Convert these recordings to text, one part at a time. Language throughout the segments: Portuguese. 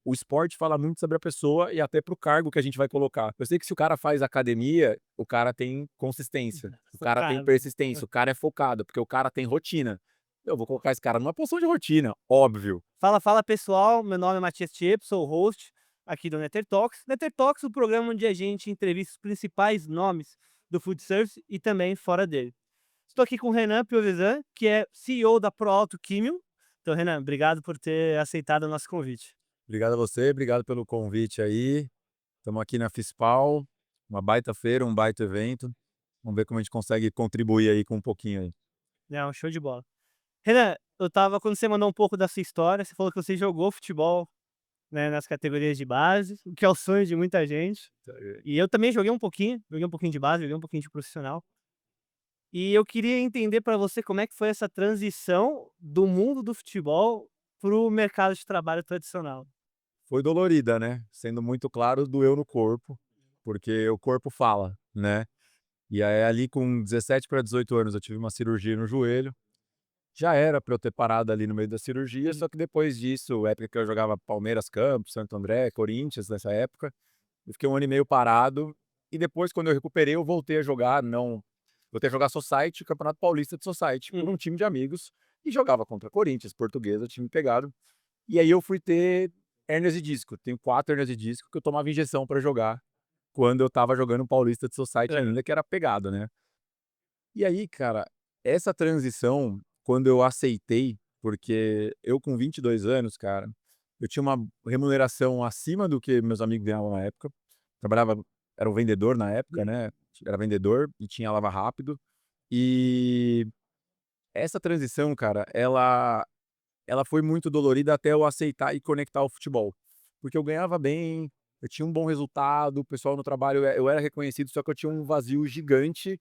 o esporte fala muito sobre a pessoa e até para o cargo que a gente vai colocar. Eu sei que se o cara faz academia, o cara tem consistência, o cara tem Focado. persistência, o cara é focado, porque o cara tem rotina. Eu vou colocar esse cara numa posição de rotina, óbvio. Fala, fala pessoal, meu nome é Matias Tiepo, sou o host aqui do Nether Talks. Nether Talks, o programa onde a gente entrevista os principais nomes do food service e também fora dele. Estou aqui com o Renan Piovesan, que é CEO da ProAuto Químio. Então, Renan, obrigado por ter aceitado o nosso convite. Obrigado a você, obrigado pelo convite aí. Estamos aqui na FISPAL, uma baita feira, um baita evento. Vamos ver como a gente consegue contribuir aí com um pouquinho aí. É um show de bola. Renan, quando você mandou um pouco da sua história, você falou que você jogou futebol, né, nas categorias de base, o que é o sonho de muita gente. E eu também joguei um pouquinho de base, joguei um pouquinho de profissional. E eu queria entender para você como é que foi essa transição do mundo do futebol para o mercado de trabalho tradicional. Foi dolorida, né? Sendo muito claro, doeu no corpo, porque o corpo fala, né? E aí ali com 17 para 18 anos eu tive uma cirurgia no joelho. Já era para eu ter parado ali no meio da cirurgia, Sim. só que depois disso, época que eu jogava Palmeiras, Campos, Santo André, Corinthians, nessa época, eu fiquei um ano e meio parado. E depois, quando eu recuperei, eu voltei a jogar, não. Voltei a jogar society, Campeonato Paulista de society, por um Uhum. time de amigos, e jogava contra Corinthians, Portuguesa, time pegado. E aí eu fui ter hérnias de disco. Tenho 4 hérnias de disco que eu tomava injeção para jogar quando eu estava jogando Paulista de society Aham. ainda, que era pegado, né. E aí, cara, essa transição, quando eu aceitei, porque eu com 22 anos, cara, eu tinha uma remuneração acima do que meus amigos ganhavam na época. Trabalhava era um vendedor na época, Uhum. né, era vendedor e tinha lava rápido. E essa transição, cara, ela foi muito dolorida até eu aceitar e conectar ao futebol. Porque eu ganhava bem, eu tinha um bom resultado, o pessoal no trabalho, eu era reconhecido, só que eu tinha um vazio gigante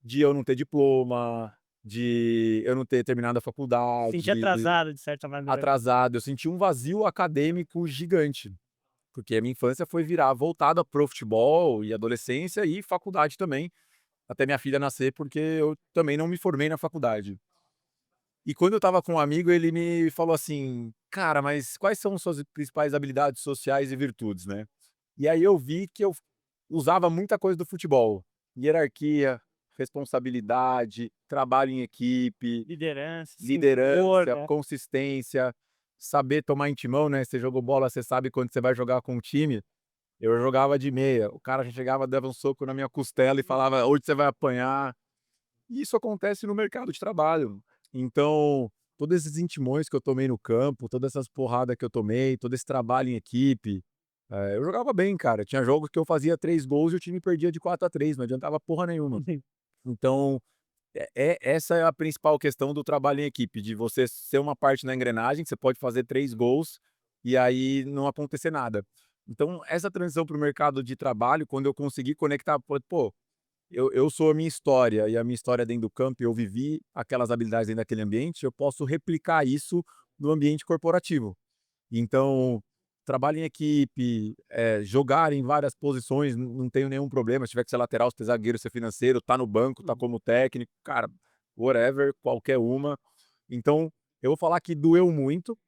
de eu não ter diploma, de eu não ter terminado a faculdade, Senti atrasado de certa maneira. atrasado. Eu senti um vazio acadêmico gigante, porque a minha infância foi virar voltada para o futebol e adolescência e faculdade também, até minha filha nascer, porque eu também não me formei na faculdade. E quando eu estava com um amigo, ele me falou assim: "Cara, mas quais são suas principais habilidades sociais e virtudes, né?" E aí eu vi que eu usava muita coisa do futebol: hierarquia, responsabilidade, trabalho em equipe, Liderança, se impor, liderança, né. consistência, saber tomar em timão, né, você jogou bola, você sabe quando você vai jogar com um time. Eu jogava de meia, o cara já chegava, dava um soco na minha costela e falava: "Hoje você vai apanhar". E isso acontece no mercado de trabalho. Então, todos esses intimões que eu tomei no campo, todas essas porradas que eu tomei, todo esse trabalho em equipe, eu jogava bem, cara. Tinha jogos que eu fazia 3 gols e o time perdia de 4-3, não adiantava porra nenhuma. Então, essa é a principal questão do trabalho em equipe, de você ser uma parte na engrenagem, você pode fazer 3 gols e aí não acontecer nada. Então, essa transição para o mercado de trabalho, quando eu consegui conectar, pô, eu sou a minha história e a minha história dentro do campo, eu vivi aquelas habilidades dentro daquele ambiente, eu posso replicar isso no ambiente corporativo. Então, trabalho em equipe, jogar em várias posições, não tenho nenhum problema, se tiver que ser lateral, ser zagueiro, ser financeiro, tá no banco, tá Uhum. como técnico, cara, whatever, qualquer uma. Então, eu vou falar que doeu muito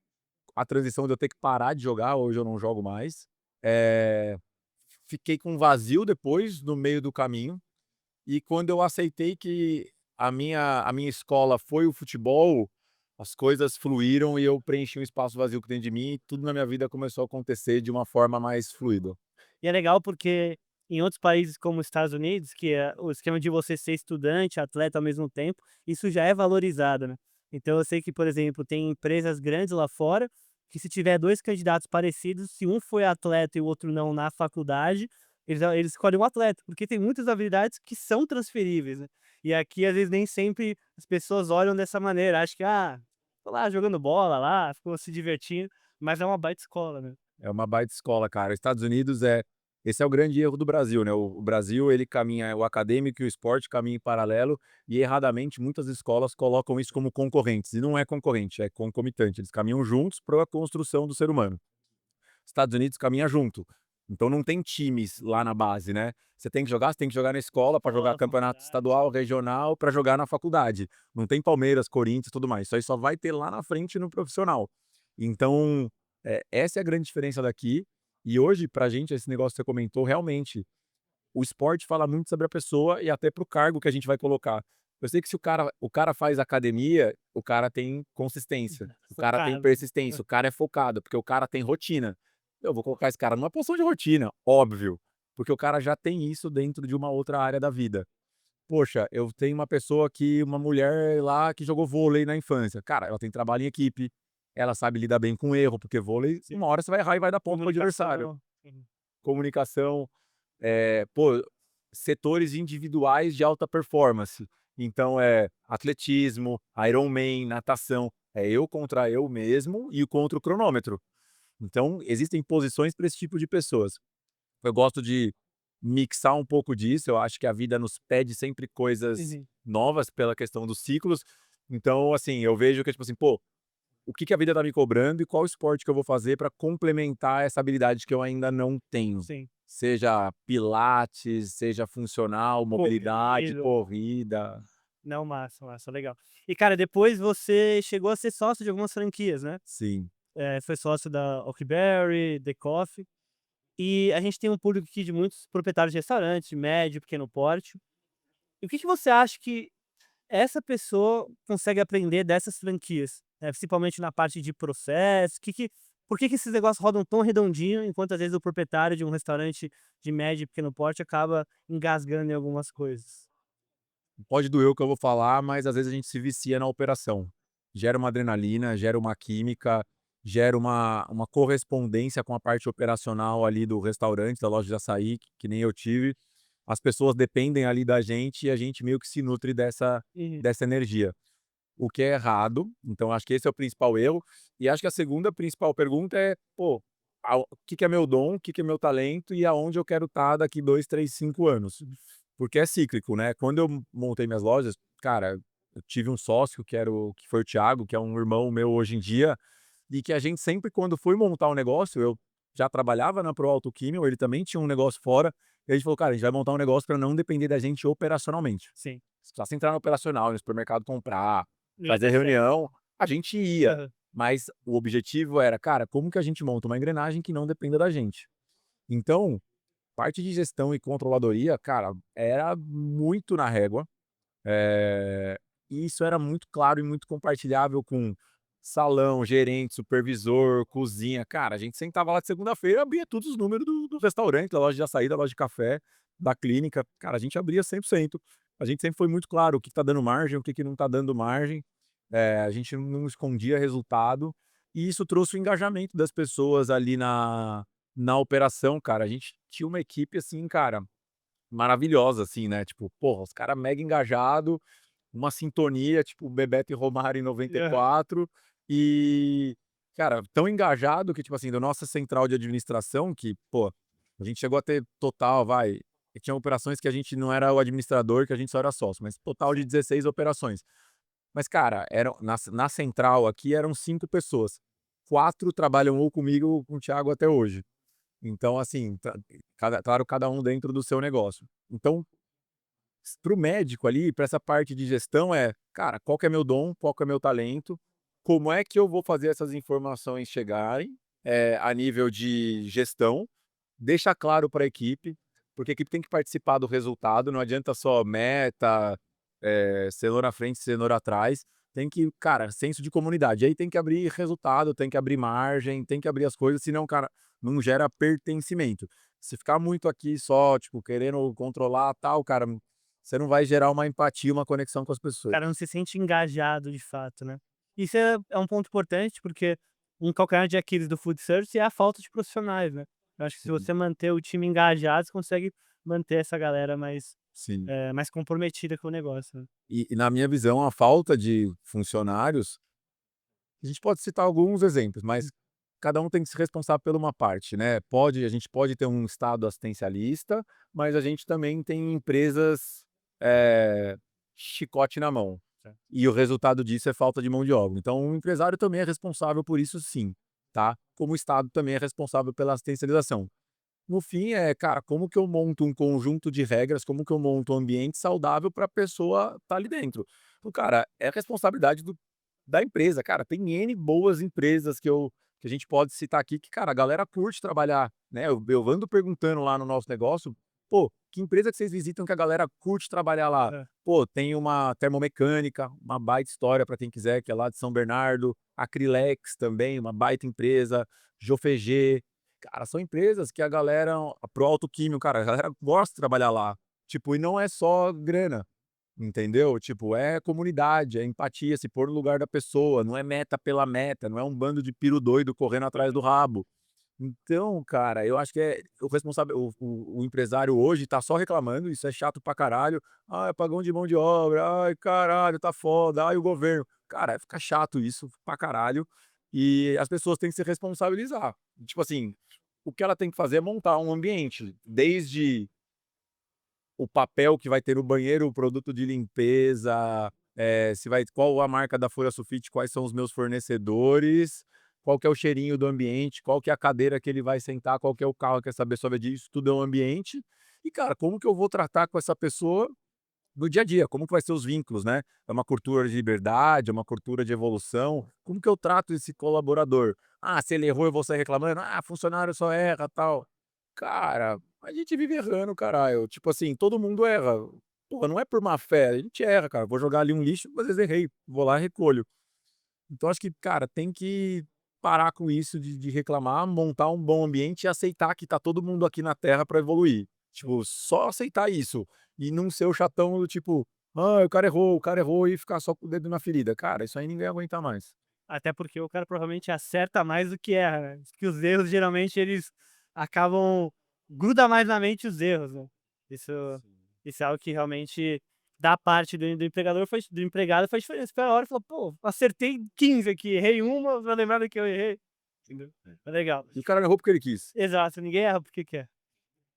a transição de eu ter que parar de jogar, hoje eu não jogo mais. Eh, Fiquei com um vazio depois, no meio do caminho, e quando eu aceitei que a minha escola foi o futebol, as coisas fluíram e eu preenchi um espaço vazio que tem de mim e tudo na minha vida começou a acontecer de uma forma mais fluida. E é legal porque em outros países como os Estados Unidos, que é o esquema de você ser estudante, atleta ao mesmo tempo, isso já é valorizado, né. Então eu sei que, por exemplo, tem empresas grandes lá fora, que se tiver 2 candidatos parecidos, se um foi atleta e o outro não na faculdade, eles escolhem o atleta, porque tem muitas habilidades que são transferíveis, né. E aqui, às vezes, nem sempre as pessoas olham dessa maneira, acho que: "Ah, tô lá jogando bola lá, ficou se divertindo", mas é uma baita escola, né. É uma baita escola, cara. Estados Unidos esse é o grande erro do Brasil, né, o Brasil ele caminha o acadêmico e o esporte caminham em paralelo e erradamente muitas escolas colocam isso como concorrentes, e não é concorrente, é concomitante, eles caminham juntos para a construção do ser humano. Estados Unidos caminha junto. Então não tem times lá na base, né. Você tem que jogar na escola para jogar Escola, campeonato faculdade. estadual, regional, para jogar na faculdade. Não tem Palmeiras, Corinthians e tudo mais, isso aí só vai ter lá na frente no profissional. Então, Essa é a grande diferença daqui. E hoje, pra gente, esse negócio que você comentou, realmente, o esporte fala muito sobre a pessoa e até pro cargo que a gente vai colocar. Eu sei que se o cara faz academia, o cara tem consistência, o cara tem Focado. persistência, o cara é focado, porque o cara tem rotina. Eu vou colocar esse cara numa posição de rotina, óbvio, porque o cara já tem isso dentro de uma outra área da vida. Poxa, eu tenho uma mulher lá que jogou vôlei na infância. Cara, ela tem trabalho em equipe, ela sabe lidar bem com erro, porque vôlei, Sim. uma hora você vai errar e vai dar ponto pro adversário. Comunicação. Comunicação, pô, setores individuais de alta performance. Então atletismo, Ironman, natação. É eu contra eu mesmo e contra o cronômetro. Então, existem posições para esse tipo de pessoas. Eu gosto de mixar um pouco disso, eu acho que a vida nos pede sempre coisas Uhum. novas pela questão dos ciclos. Então, assim, eu vejo que, tipo assim, pô, o que que a vida tá me cobrando e qual esporte que eu vou fazer para complementar essa habilidade que eu ainda não tenho. Sim. Seja pilates, seja funcional, mobilidade, Corrido. corrida. Não, massa, massa, legal. E, cara, depois você chegou a ser sócio de algumas franquias, né? Sim. Foi sócio da Oakberry, The Coffee. E a gente tem um público aqui de muitos proprietários de restaurantes, médio, pequeno porte. E o que que você acha que essa pessoa consegue aprender dessas franquias? Principalmente na parte de processo, por que que esses negócios rodam tão redondinho, enquanto às vezes o proprietário de um restaurante de médio e pequeno porte acaba engasgando em algumas coisas? Pode doer o que eu vou falar, mas às vezes a gente se vicia na operação. Gera uma adrenalina, gera uma química, gera uma correspondência com a parte operacional ali do restaurante, da loja de açaí, que nem eu tive. As pessoas dependem ali da gente e a gente meio que se nutre dessa Uhum. dessa energia. O que é errado, então acho que esse é o principal erro. E acho que a segunda principal pergunta é, pô, o que que é meu dom, o que que é meu talento e aonde eu quero estar daqui 2, 3, 5 anos. Porque é cíclico, né. Quando eu montei minhas lojas, cara, eu tive um sócio que foi o Thiago, que é um irmão meu hoje em dia, e que a gente sempre quando foi montar um negócio, eu já trabalhava na Pro Auto Químio, ele também tinha um negócio fora, e a gente falou: "Cara, a gente vai montar um negócio para não depender da gente operacionalmente. Sim. Se precisasse entrar no operacional, ir no supermercado comprar, Não ia fazer dar certo. reunião, a gente ia, Aham. mas o objetivo era: "Cara, como que a gente monta uma engrenagem que não dependa da gente?". Então, parte de gestão e controladoria, cara, era muito na régua, e isso era muito claro e muito compartilhável com salão, gerente, supervisor, cozinha. Cara, a gente sentava lá de segunda-feira, abria todos os números do restaurante, da loja de açaí, da loja de café, da clínica. Cara, a gente abria 100%. A gente sempre foi muito claro o que tá dando margem, o que que não tá dando margem. A gente não escondia resultado, e isso trouxe o engajamento das pessoas ali na operação, cara. A gente tinha uma equipe, assim, cara, maravilhosa, assim, né, tipo, porra, os cara mega engajado, uma sintonia, tipo Bebeto e Romário em Aham. 94, e, cara, tão engajado que, tipo assim, da nossa central de administração que, pô, a gente chegou a ter total, vai, e tinha operações que a gente não era o administrador, que a gente só era sócio, mas total de Sim. 16 operações. Mas, cara, eram na central aqui eram 5 pessoas, 4 trabalham ou comigo ou com o Thiago até hoje. Então, assim, cada um dentro do seu negócio. Então, para o médico ali, para essa parte de gestão cara, qual que é meu dom, qual que é meu talento, como é que eu vou fazer essas informações chegarem, a nível de gestão, deixa claro para a equipe, porque a equipe tem que participar do resultado, não adianta só meta, cenoura à frente, cenoura atrás, tem que, cara, senso de comunidade, aí tem que abrir resultado, tem que abrir margem, tem que abrir as coisas, senão, cara, não gera pertencimento. Se ficar muito aqui só, tipo, querendo controlar tal, cara, você não vai gerar uma empatia, uma conexão com as O pessoas. cara não se sente engajado de fato, né. Isso é um ponto importante, porque um calcanhar de Aquiles do food service é a falta de profissionais, né. Eu acho que se Sim, você manter o time engajado, você consegue manter essa galera sim. mais comprometida com o negócio, né. E na minha visão, a falta de funcionários, a gente pode citar alguns exemplos, mas cada um tem que se responsável por uma parte, né. A gente pode ter um estado assistencialista, mas a gente também tem empresas, chicote na mão, Certo. e o resultado disso é falta de mão de obra. Então o empresário também é responsável por isso sim, tá, como o estado também é responsável pela assistencialização. No fim cara, como que eu monto um conjunto de regras, como que eu monto um ambiente saudável para a pessoa estar ali dentro. Então, cara, é responsabilidade da empresa, cara, tem N boas empresas que a gente pode citar aqui que, cara, a galera curte trabalhar, né, eu ando perguntando lá no nosso negócio: "Pô, que empresa que vocês visitam que a galera curte trabalhar lá?". Hã. Pô, tem uma termomecânica, uma baita história para quem quiser, que é lá de São Bernardo, Acrilex também, uma baita empresa, Jofegê. Cara, são empresas que a galera a Proautoquímica, cara, a galera gosta de trabalhar lá. Tipo, e não é só grana, entendeu? Tipo, é comunidade, é empatia, se pôr no lugar da pessoa, não é meta pela meta, não é um bando de piro doido correndo atrás do rabo. Então, cara, eu acho que o responsável o empresário hoje tá só reclamando, isso é chato pra caralho. "Ai, apagão de mão de obra. Ai, caralho, tá foda. Ai, o governo". Cara, fica chato isso pra caralho, e as pessoas têm que se responsabilizar. Tipo assim, o que ela tem que fazer é montar um ambiente, desde o papel que vai ter no banheiro, o produto de limpeza, se vai qual a marca da folha sulfite, quais são os meus fornecedores, qual que é o cheirinho do ambiente, qual que é a cadeira que ele vai sentar, qual que é o carro que essa pessoa vai dirigir, isso tudo é um ambiente. E, cara, como que eu vou tratar com essa pessoa no dia a dia? Como que vai ser os vínculos, né? É uma cultura de liberdade, é uma cultura de evolução. Como que eu trato esse colaborador? Ah, se ele errou, eu vou sair reclamando? Ah, funcionário só erra, tal. Cara, a gente vive errando, caralho. Tipo assim, todo mundo erra. Pô, não é por má fé, a gente erra, cara. Vou jogar ali um lixo, às vezes errei, vou lá e recolho. Então acho que, cara, tem que parar com isso de reclamar, montar um bom ambiente e aceitar que tá todo mundo aqui na Terra pra evoluir. Tipo, só aceitar isso e não ser o chatão do tipo: "Ah, o cara errou", e ficar só com o dedo na ferida. Cara, isso aí ninguém aguenta mais. Até porque o cara provavelmente acerta mais do que erra, né. Que os erros geralmente eles acabam gruda mais na mente os erros, né. Isso isso é algo que realmente da parte do empregador faz do empregado faz diferença. Espera hora e fala: "Pô, acertei 15 aqui, errei uma, vai lembrar do que eu errei", entendeu. É legal. E o cara errou porque ele quis. Exato, ninguém erra porque quer.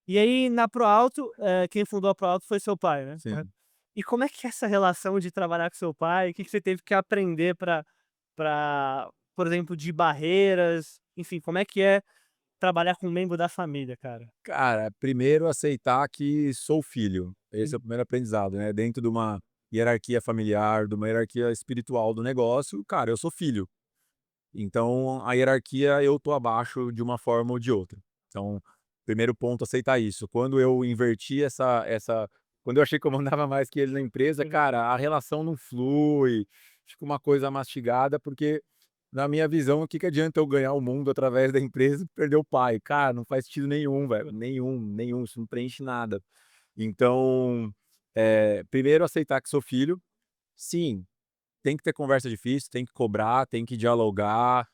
E aí na Proalto, quem fundou a Proalto foi seu pai, né, correto? Sim. E como é que é essa relação de trabalhar com seu pai? O que que você teve que aprender por exemplo, de barreiras, enfim, como é que é trabalhar com um membro da família, cara? Cara, primeiro aceitar que sou filho. Esse é o Hum, primeiro aprendizado, né, dentro de uma hierarquia familiar, de uma hierarquia espiritual do negócio, cara, eu sou filho. Então, a hierarquia eu tô abaixo de uma forma ou de outra. Então, primeiro ponto, aceitar isso. Quando eu inverti quando eu achei que eu mandava mais que ele na empresa, uhum. cara, a relação não flui, fica uma coisa mastigada, porque na minha visão, o que que adianta eu ganhar o mundo através da empresa e perder o pai? Cara, não faz sentido nenhum, velho, nenhum, nenhum, isso não preenche nada. Então, primeiro aceitar que sou filho. Sim, tem que ter conversa difícil, tem que cobrar, tem que dialogar,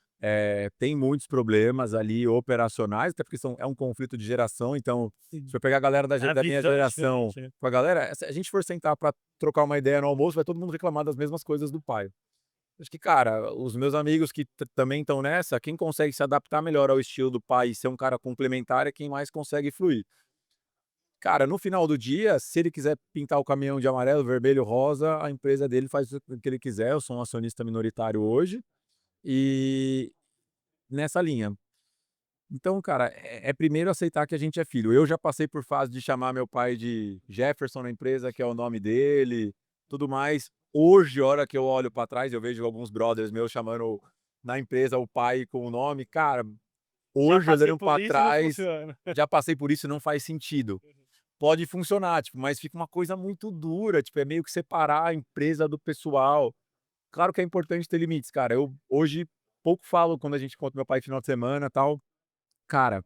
tem muitos problemas ali operacionais, até porque é um conflito de geração, então, se Sim. eu pegar a galera A da minha visão é geração diferente, né. com a galera, se a gente for sentar para trocar uma ideia no almoço, vai todo mundo reclamar das mesmas coisas do pai. Acho que, cara, os meus amigos que também estão nessa, quem consegue se adaptar melhor ao estilo do pai e ser um cara complementar é quem mais consegue fluir. Cara, no final do dia, se ele quiser pintar o caminhão de amarelo, vermelho, rosa, a empresa dele faz o que ele quiser. Eu sou um acionista minoritário hoje e nessa linha. Então, cara, primeiro aceitar que a gente é filho. Eu já passei por fase de chamar meu pai de Jefferson na empresa, que é o nome dele, tudo mais. Hoje, a hora que eu olho pra trás, eu vejo alguns brothers meus chamando na empresa o pai com o nome. Cara, Já hoje, passei olhando por pra isso e não trás, funciona. já passei por isso e não faz sentido. Pode funcionar, tipo, mas fica uma coisa muito dura, tipo, é meio que separar a empresa do pessoal. Claro que é importante ter limites, cara. Eu hoje pouco falo quando a gente encontra meu pai final de semana, tal. Cara,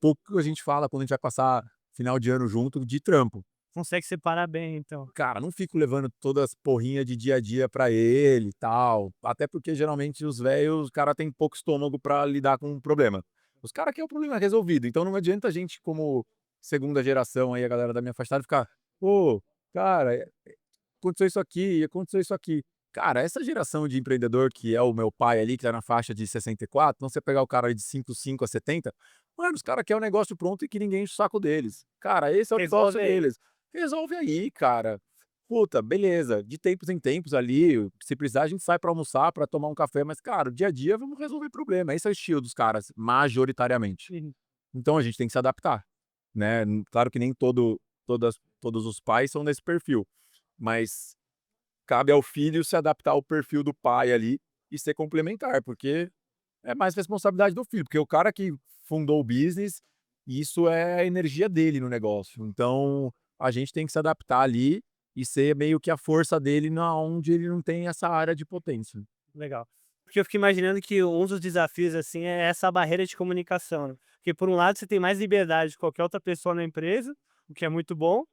pouco a gente fala quando a gente vai passar final de ano junto de trampo. Consegue separar bem então. Cara, não fico levando todas as porrinhas de dia a dia pra ele e tal, até porque geralmente os velhos, o cara tem pouco estômago pra lidar com um problema. Os cara quer o problema resolvido, então não adianta a gente como segunda geração aí, a galera da minha faixa etária ficar: "Pô, cara, aconteceu isso aqui, aconteceu isso aqui". Cara, essa geração de empreendedor que é o meu pai ali, que tá na faixa de 64, então você pegar o cara de 55 a 70, mano, os cara quer o negócio pronto e que ninguém enche o saco deles. Cara, esse é o negócio Resolve aí. deles. Resolve aí, cara. Puta, beleza, de tempos em tempos ali, se precisar a gente sai pra almoçar, pra tomar um café, mas cara, dia a dia vamos resolver problema, esse é o estilo dos caras, majoritariamente. Uhum. Então a gente tem que se adaptar, né, claro que nem todos os pais são desse perfil, mas cabe ao filho se adaptar ao perfil do pai ali e ser complementar, porque é mais responsabilidade do filho, porque o cara que fundou o business, isso é a energia dele no negócio. Então, a gente tem que se adaptar ali e ser meio que a força dele na onde ele não tem essa área de potência. Legal. Porque eu fico imaginando que um dos desafios, assim, é essa barreira de comunicação, né. Porque por um lado você tem mais liberdade que qualquer outra pessoa na empresa, o que é muito bom,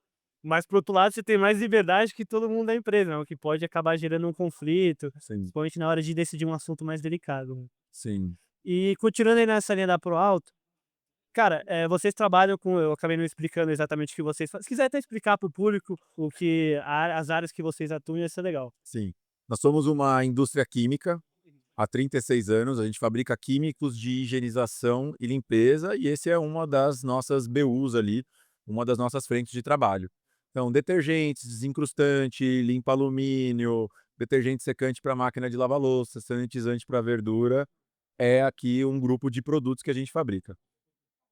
mas por outro lado você tem mais liberdade que todo mundo da empresa, né, o que pode acabar gerando um conflito, Sim, principalmente na hora de decidir um assunto mais delicado, né. sim, E continuando aí nessa linha da Pro Alto, cara, vocês trabalham com eu acabei não explicando exatamente o que vocês fazem. Se quiser até explicar para o público o que as áreas que vocês atuam, ia ser legal. sim. Nós somos uma indústria química. Há 36 anos, a gente fabrica químicos de higienização e limpeza, e esse é uma das nossas BUs ali, uma das nossas frentes de trabalho. Então, detergentes, desincrustante, limpa alumínio, detergente secante para máquina de lavar louça, sanitizante para verdura, é aqui um grupo de produtos que a gente fabrica.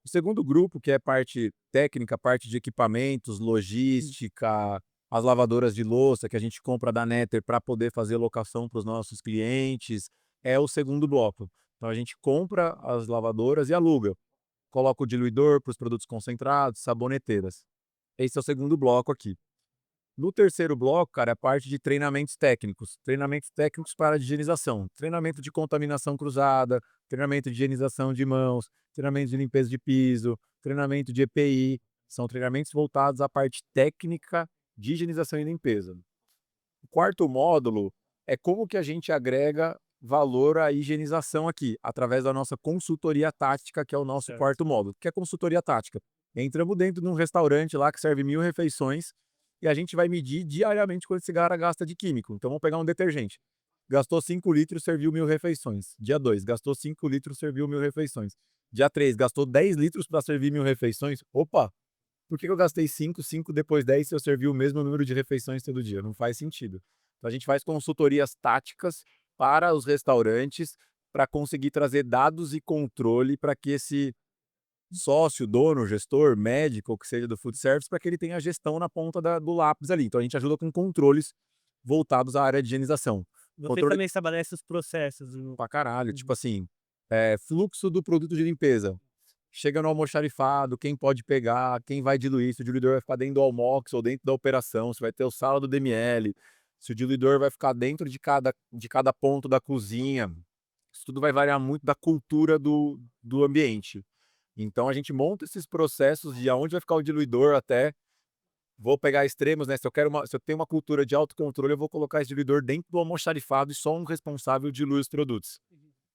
O segundo grupo, que é parte técnica, parte de equipamentos, logística, as lavadoras de louça que a gente compra da Netter para poder fazer locação para os nossos clientes, é o segundo bloco. Então a gente compra as lavadoras e aluga. Coloca o diluidor para os produtos concentrados, saboneteiras. Esse é o segundo bloco aqui. No terceiro bloco, cara, é a parte de treinamentos técnicos. Treinamentos técnicos para higienização. Treinamento de contaminação cruzada, treinamento de higienização de mãos, treinamento de limpeza de piso, treinamento de EPI. São treinamentos voltados à parte técnica de higienização e limpeza. O quarto módulo é como que a gente agrega valor à higienização aqui, através da nossa consultoria tática, que é o nosso Certo. quarto módulo. O que é consultoria tática? Entramos dentro de um restaurante lá que serve 1000 refeições e a gente vai medir diariamente quanto esse cara gasta de químico. Então vamos pegar um detergente. Gastou 5 litros, serviu 1000 refeições. Dia 2, gastou 5 litros, serviu 1000 refeições. Dia 3, gastou 10 litros para servir 1000 refeições. Opa, por que eu gastei 5, 5 depois 10 se eu servir o mesmo número de refeições todo dia? Não faz sentido. Então a gente faz consultorias táticas para os restaurantes para conseguir trazer dados e controle para que esse sócio, dono, gestor, médico, ou que seja do food service, para que ele tenha a gestão na ponta do lápis ali. Então a gente ajuda com controles voltados à área de higienização. Vocês Controle também estabelecem os processos no pra caralho, tipo uhum. assim, fluxo do produto de limpeza. Chega no almoxarifado, quem pode pegar, quem vai diluir, se o diluidor vai ficar dentro do almox ou dentro da operação, se vai ter o sala do DML, se o diluidor vai ficar dentro de cada ponto da cozinha. Isso tudo vai variar muito da cultura do ambiente. Então a gente monta esses processos de aonde vai ficar o diluidor até vou pegar extremos, né, se eu tenho uma cultura de autocontrole, eu vou colocar esse diluidor dentro do almoxarifado e só um responsável dilui os produtos.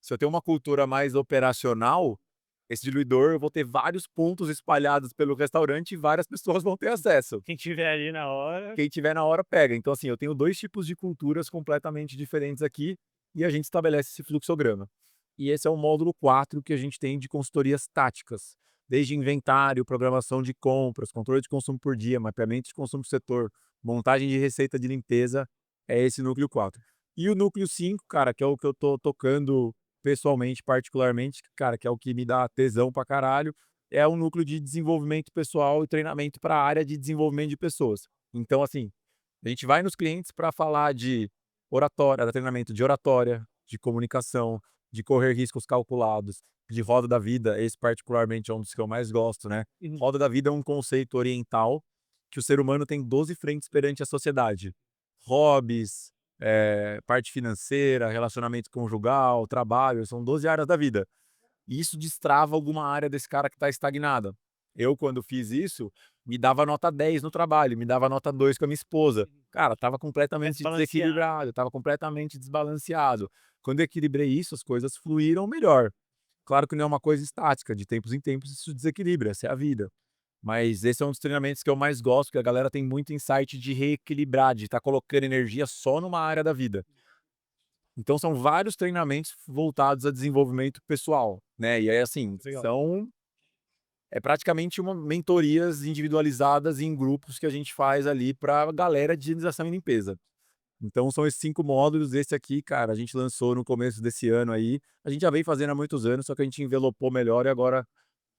Se eu tenho uma cultura mais operacional, esse diluidor eu vou ter vários pontos espalhados pelo restaurante e várias pessoas vão ter acesso. Quem tiver ali na hora. Quem tiver na hora pega. Então, assim, eu tenho 2 tipos de culturas completamente diferentes aqui e a gente estabelece esse fluxograma. E esse é o módulo 4 que a gente tem de consultorias táticas, desde inventário, programação de compras, controle de consumo por dia, mapeamento de consumo por setor, montagem de receita de limpeza, é esse núcleo 4. E o núcleo 5, cara, que é o que eu tô tocando pessoalmente, particularmente, cara, que é o que me dá tesão pra caralho, é um núcleo de desenvolvimento pessoal e treinamento para a área de desenvolvimento de pessoas. Então, assim, a gente vai nos clientes para falar de oratória, treinamento de oratória, de comunicação, de correr riscos calculados, de roda da vida, esse particularmente é um dos que eu mais gosto, né. Uhum. Roda da vida é um conceito oriental que o ser humano tem 12 frentes perante a sociedade. Hobbies, parte financeira, relacionamento conjugal, trabalho, são 12 áreas da vida. E isso destrava alguma área desse cara que está estagnada. Eu, quando fiz isso, me dava nota 10 no trabalho, me dava nota 2 com a minha esposa. Cara, estava É completamente desbalanceado. desequilibrado, estava completamente desbalanceado. Quando eu equilibrei isso, as coisas fluíram melhor. Claro que não é uma coisa estática, de tempos em tempos isso desequilibra, essa é a vida. Mas esse é um dos treinamentos que eu mais gosto, que a galera tem muito insight de reequilibrar, de estar colocando energia só numa área da vida. Então são vários treinamentos voltados a desenvolvimento pessoal, né, e aí, assim, Legal. é praticamente uma mentorias individualizadas em grupos que a gente faz ali pra galera de higienização e limpeza. Então são esses 5 módulos, esse aqui, cara, a gente lançou no começo desse ano aí, a gente já vem fazendo há muitos anos, só que a gente envelopou melhor e agora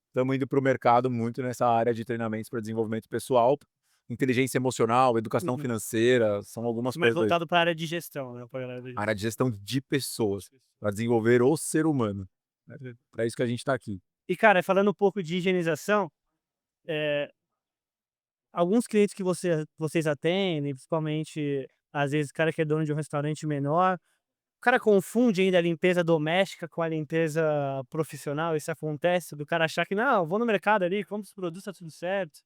estamos indo para o mercado muito nessa área de treinamentos para desenvolvimento pessoal, inteligência emocional, educação Uhum. financeira, são algumas Mais coisas aí. voltado para a área de gestão, né, pra galera da Área gestão. de gestão de pessoas, para desenvolver o ser humano. Para isso que a gente está aqui. E cara, falando um pouco de higienização, eh, alguns clientes que vocês atendem, principalmente, às vezes, o cara que é dono de um restaurante menor, o cara confunde ainda a limpeza doméstica com a limpeza profissional, isso acontece? Do cara achar que: "Não, vou no mercado ali, compro os produtos, tá tudo certo".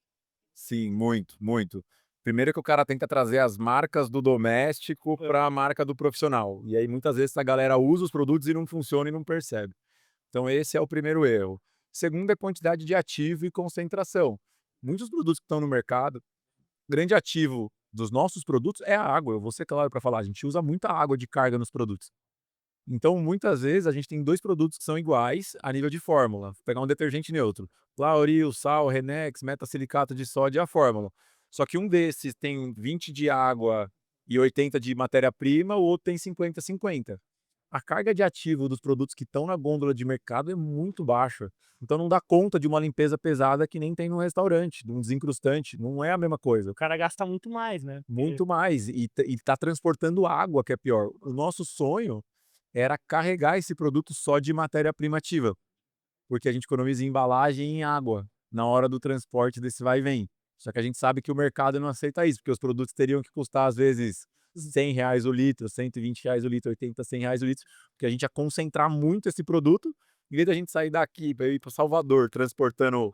Sim, muito, muito. Primeiro que o cara tenta trazer as marcas do doméstico Hã. para a marca do profissional. E aí muitas vezes a galera usa os produtos e não funciona e não percebe. Então esse é o primeiro erro. Segundo é quantidade de ativo e concentração. Muitos produtos que estão no mercado, grande ativo dos nossos produtos é a água. Eu vou ser claro para falar, a gente usa muita água de carga nos produtos. Então, muitas vezes, a gente tem 2 produtos que são iguais a nível de fórmula. Vou pegar um detergente neutro, Claoril, sal, Renex, metasilicato de sódio e a fórmula. Só que um desses tem 20 de água e 80 de matéria-prima, o outro tem 50-50. A carga de ativo dos produtos que estão na gôndola de mercado é muito baixa. Então não dá conta de uma limpeza pesada que nem tem no restaurante, de um desencrustante, não é a mesma coisa. O cara gasta muito mais, né, porque Muito mais, e tá transportando água que é pior. O nosso sonho era carregar esse produto só de matéria-prima ativa, porque a gente economiza em embalagem e em água, na hora do transporte desse vai e vem. Só que a gente sabe que o mercado não aceita isso, porque os produtos teriam que custar às vezes R$ 100 o litro, R$ 120 o litro, 80, R$ 100 o litro, porque a gente ia concentrar muito esse produto, em vez da gente sair daqui para ir para Salvador transportando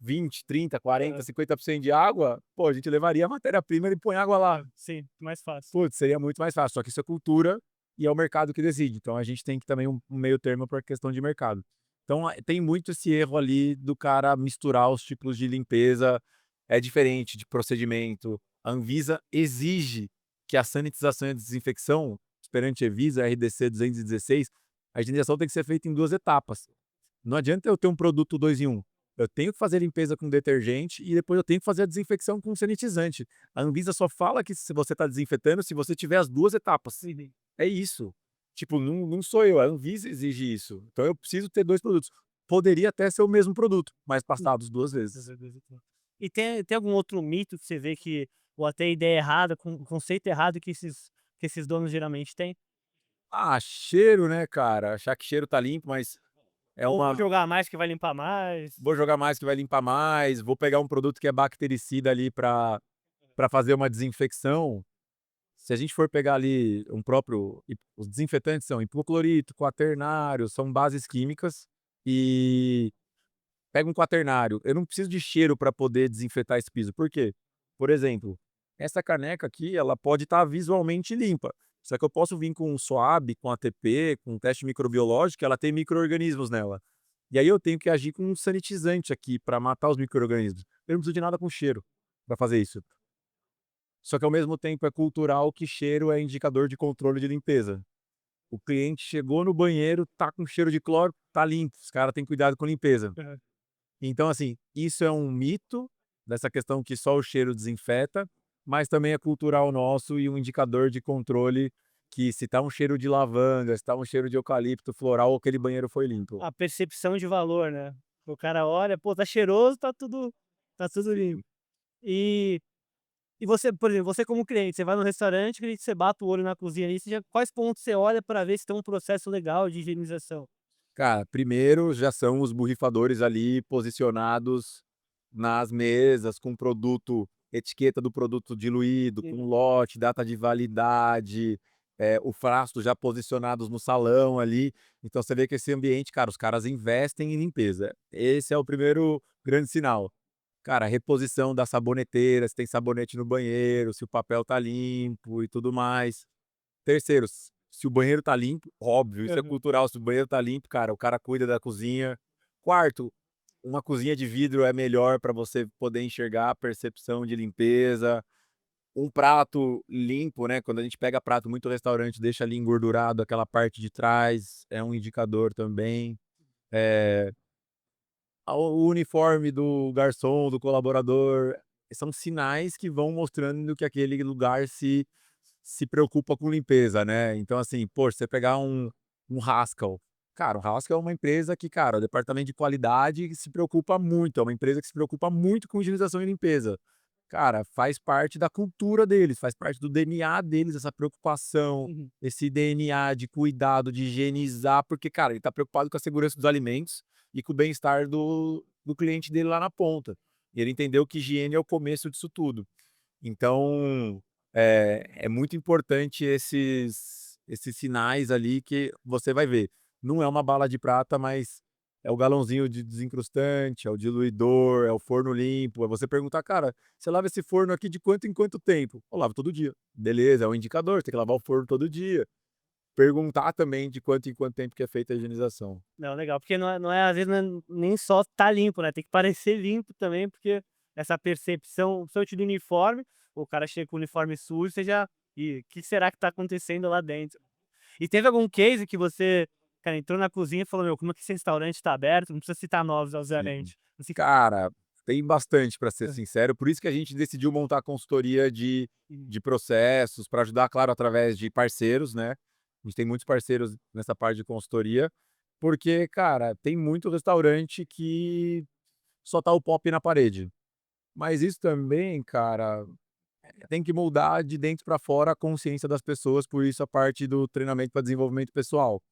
20, 30, 40, aham, 50% de água, pô, a gente levaria a matéria-prima e põe água lá. sim, mais fácil. Putz, seria muito mais fácil, só que isso é cultura e é o mercado que decide, então a gente tem que também um meio termo para questão de mercado. Então, tem muito esse erro ali do cara misturar os tipos de limpeza, é diferente de procedimento. A Anvisa exige que a sanitização e a desinfecção, perante Evisa, RDC 216, a higienização tem que ser feita em 2 etapas. Não adianta eu ter um produto 2 em 1. Eu tenho que fazer limpeza com detergente e depois eu tenho que fazer a desinfecção com sanitizante. A Anvisa só fala que se você está desinfetando se você tiver as 2 etapas. Sim. É isso. Tipo, não sou eu, a Anvisa exige isso. Então eu preciso ter 2 produtos. Poderia até ser o mesmo produto, mas passados 2 vezes. E tem algum outro mito que você vê que ou até ideia errada, conceito errado que esses donos geralmente têm? Ah, cheiro, né, cara? Achar que cheiro tá limpo, mas é Ou vou uma jogar mais que vai limpar mais? vou jogar mais que vai limpar mais, vou pegar um produto que é bactericida ali para fazer uma desinfecção. Se a gente for pegar ali os desinfetantes são hipoclorito, quaternário, são bases químicas, e pega um quaternário, eu não preciso de cheiro para poder desinfetar esse piso, por quê? Por exemplo, essa caneca aqui, ela pode estar visualmente limpa, só que eu posso vir com um SWAB, com ATP, com um teste microbiológico, ela tem micro-organismos nela. E aí eu tenho que agir com um sanitizante aqui para matar os micro-organismos. Eu não preciso de nada com cheiro para fazer isso. Só que ao mesmo tempo é cultural que cheiro é indicador de controle de limpeza. O cliente chegou no banheiro, tá com cheiro de cloro, tá limpo, os cara têm cuidado com limpeza. Aham. Então assim, isso é um mito, dessa questão que só o cheiro desinfeta, mas também é cultural nosso e um indicador de controle que se tá um cheiro de lavanda, se tá um cheiro de eucalipto floral, aquele banheiro foi limpo. A percepção de valor, né. O cara olha: "Pô, tá cheiroso, tá tudo limpo". Sim. E você, por exemplo, você como cliente, você vai no restaurante, e você bate o olho na cozinha ali, você já quais pontos você olha para ver se tem um processo legal de higienização? Cara, primeiro já são os borrifadores ali posicionados nas mesas com produto etiqueta do produto diluído, com Uhum. lote, data de validade, o frasco já posicionados no salão ali. Então você vê que esse ambiente, cara, os caras investem em limpeza. Esse é o primeiro grande sinal. Cara, reposição da saboneteira, se tem sabonete no banheiro, se o papel tá limpo e tudo mais. Terceiro, se o banheiro tá limpo, óbvio, isso é Aham. cultural, se o banheiro tá limpo, cara, o cara cuida da cozinha. Quarto, uma cozinha de vidro é melhor para você poder enxergar a percepção de limpeza. Um prato limpo, né, quando a gente pega prato, muito restaurante deixa ali engordurado aquela parte de trás, é um indicador também. Eh, o uniforme do garçom, do colaborador, são sinais que vão mostrando que aquele lugar se preocupa com limpeza, né. Então assim, poxa, você pegar um Haskell, cara, o Haskell é uma empresa que, cara, o departamento de qualidade se preocupa muito, é uma empresa que se preocupa muito com higienização e limpeza. cara, faz parte da cultura deles, faz parte do DNA deles essa preocupação, Uhum. esse DNA de cuidado, de higienizar, porque, cara, ele tá preocupado com a segurança dos alimentos e com o bem-estar do cliente dele lá na ponta. E ele entendeu que higiene é o começo disso tudo. Então, é muito importante esses sinais ali que você vai ver. Não é uma bala de prata, mas é o galãozinho de desencrustante, é o diluidor, é o forno limpo, é você perguntar: "Cara, você lava esse forno aqui de quanto em quanto tempo?". "Eu lavo todo dia". Beleza, é um indicador, tem que lavar o forno todo dia. Perguntar também de quanto em quanto tempo que é feita a higienização. Não, legal, porque não é às vezes não é nem só tá limpo, né, tem que parecer limpo também, porque essa percepção, principalmente do uniforme, o cara chega com o uniforme sujo, você já: "Ih, que será que tá acontecendo lá dentro?". E teve algum case que você, cara, entrou na cozinha e falou: "Meu, como é que esse restaurante tá aberto?", não precisa citar nomes, Sim. obviamente. Assim Cara, tem bastante para ser hã, sincero, por isso que a gente decidiu montar a consultoria hum, de processos, para ajudar, claro, através de parceiros, né. A gente tem muitos parceiros nessa parte de consultoria, porque, cara, tem muito restaurante que só tá o pop na parede. Mas isso também, cara, tem que mudar de dentro para fora a consciência das pessoas, por isso a parte do treinamento para desenvolvimento pessoal.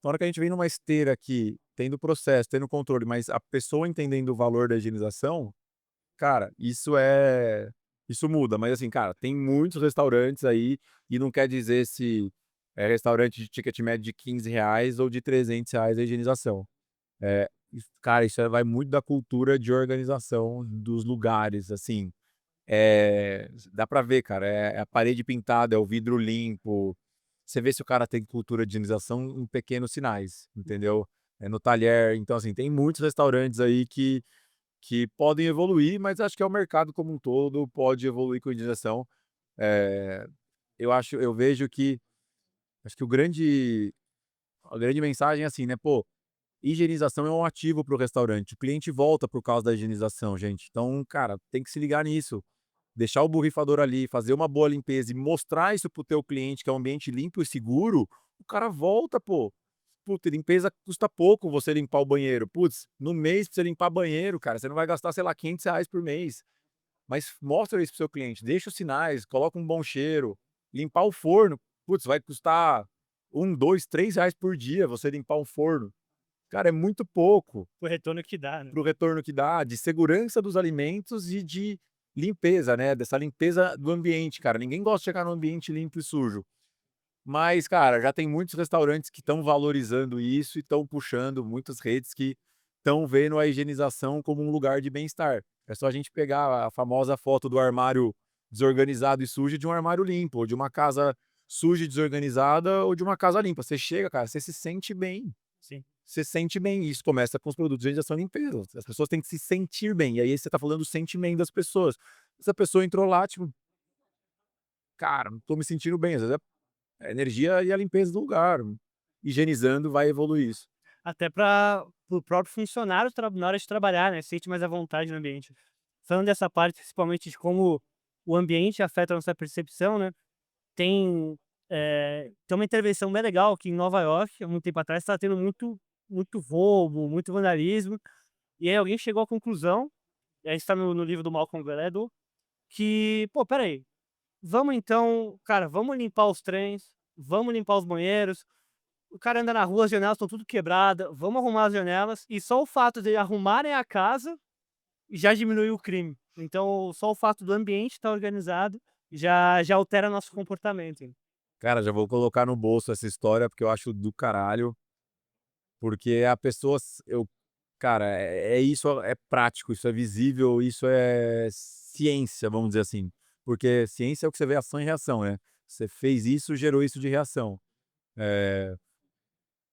Na hora que a gente vem numa esteira aqui, tendo processo, tendo controle, mas a pessoa entendendo o valor da higienização, cara, isso muda. Mas assim, cara, tem muitos restaurantes aí, e não quer dizer se é restaurante de ticket médio de R$ 15 ou de R$ 300 a higienização. Cara, vai muito da cultura de organização dos lugares, assim. Dá pra ver, cara, é a parede pintada, é o vidro limpo. Você vê se o cara tem cultura de higienização em pequenos sinais, entendeu? É no talher. Então, assim, tem muitos restaurantes aí que podem evoluir, mas acho que é o mercado como um todo pode evoluir com a higienização. Eh, eu vejo que acho que o grande a grande mensagem é assim, né, pô, higienização é um ativo para o restaurante, o cliente volta por causa da higienização, gente. Então, cara, tem que se ligar nisso. Deixar o borrifador ali, fazer uma boa limpeza e mostrar isso para o teu cliente que é um ambiente limpo e seguro, o cara volta, pô. Puta, limpeza custa pouco você limpar o banheiro. Putz, no mês pra você limpar banheiro, cara, você não vai gastar, sei lá, R$ 500 por mês. Mas mostra isso pro seu cliente, deixa os sinais, coloca um bom cheiro. Limpar o forno, putz, vai custar R$ 1, R$ 2, R$ 3 por dia você limpar um forno. Cara, é muito pouco o retorno que dá, né. para o retorno que dá, de segurança dos alimentos e de limpeza, né, dessa limpeza do ambiente, cara. Ninguém gosta de chegar num ambiente limpo e sujo. Mas, cara, já tem muitos restaurantes que estão valorizando isso e estão puxando muitas redes que estão vendo a higienização como um lugar de bem-estar. É só a gente pegar a famosa foto do armário desorganizado e sujo de um armário limpo, ou de uma casa suja e desorganizada, ou de uma casa limpa. Você chega, cara, você se sente bem. Sim. Você sente bem, e isso começa com os produtos de higienização e limpeza. As pessoas têm que se sentir bem, e aí você tá falando do sentimento das pessoas. Essa pessoa entrou lá, tipo: "Cara, não tô me sentindo bem", às vezes é a energia e a limpeza do lugar. Higienizando vai evoluir isso. Até para o próprio funcionário na hora de trabalhar, né, sente mais à vontade no ambiente. Falando dessa parte, principalmente de como o ambiente afeta a nossa percepção, né, tem, tem uma intervenção bem legal que em Nova York, há muito tempo atrás, estava tendo muito roubo, muito vandalismo, e aí alguém chegou à conclusão, e aí está no livro do Malcolm Gladwell, que: "Pô, espera aí, vamos então, cara, vamos limpar os trens, vamos limpar os banheiros, o cara anda na rua, as janelas estão tudo quebrada, vamos arrumar as janelas", e só o fato de arrumarem a casa já diminuiu o crime. Então, só o fato do ambiente estar organizado já altera nosso comportamento. Cara, já vou colocar no bolso essa história, porque eu acho do caralho, porque a pessoa cara, é isso, é prático, isso é visível, isso é ciência, vamos dizer assim. Porque ciência é o que você vê ação e reação, né. Você fez isso, gerou isso de reação. Eh